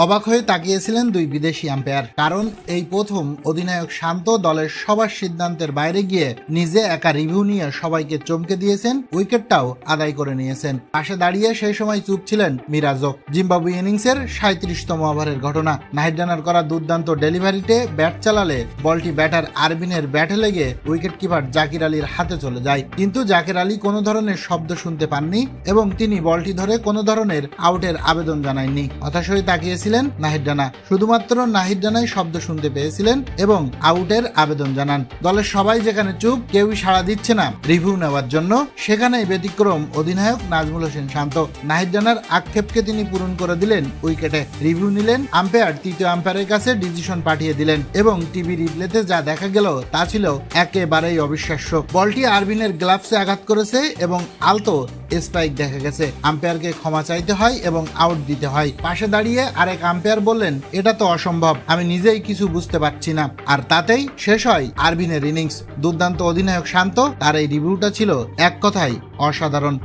অবাক হয়ে তাকিয়েছিলেন দুই বিদেশি আম্পায়ার, কারণ এই প্রথম অধিনায়ক শান্ত দলের সবার সিদ্ধান্তের বাইরে গিয়ে নিজে একা রিভিউ নিয়ে সবাইকে চমকে দিয়েছেন, উইকেটটাও আদায় করে নিয়েছেন। পাশে দাঁড়িয়ে সেই সময় চুপ ছিলেন মিরাজও। জিম্বাবুয়ে ইনিংসের 37তম ওভারের ঘটনা। নাহিদ রানার করা দুর্দান্ত ডেলিভারিতে ব্যাট চালালে বলটি ব্যাটার আরবিনের ব্যাটে লেগে উইকেট কিপার জাকির আলীর হাতে চলে যায়, কিন্তু জাকির আলী কোনো ধরনের শব্দ শুনতে পাননি এবং তিনি বলটি ধরে কোনো ধরনের আউটের আবেদন জানাননি। হতাশ হয়ে তাকিয়েছিলেন নাহিদ রানা। শুধুমাত্র নাহিদ রানাই শব্দ শুনতে পেয়েছিলেন এবং আউটের আবেদন জানান। দলের সবাই যেখানে চুপ, কেউই সাড়া দিচ্ছে না রিভিউ নেওয়ার জন্য, সেখানেই ব্যতিক্রম অধিনায়ক নাজমুল হোসেন শান্ত। নাহিদ রানার আক্ষেপকে তিনি পূরণ করে দিলেন উইকেটে। রিভিউ নিলেন, আম্পায়ার তৃতীয় আম্পায়ারের কাছে ডিসিশন পাঠিয়ে দিলেন এবং টিভি রিপ্লেতে যা দেখা গেল তা ছিল একেবারেই অবিশ্বাস্য। বলটি আরবিনের গ্লাভসে আঘাত করেছে এবং আলতো স্পাইক দেখা গেছে। আম্পায়ারকে ক্ষমা চাইতে হয় এবং আউট দিতে হয়। পাশে দাঁড়িয়ে আরেক আম্পায়ার বললেন, এটা তো অসম্ভব, আমি নিজেই কিছু বুঝতে পারছি না। আর তাতেই শেষ হয় আরবিনের ইনিংস। দুর্দান্ত অধিনায়ক শান্ত, তার এই রিভিউটা ছিল এক কথায় অসাধারণ।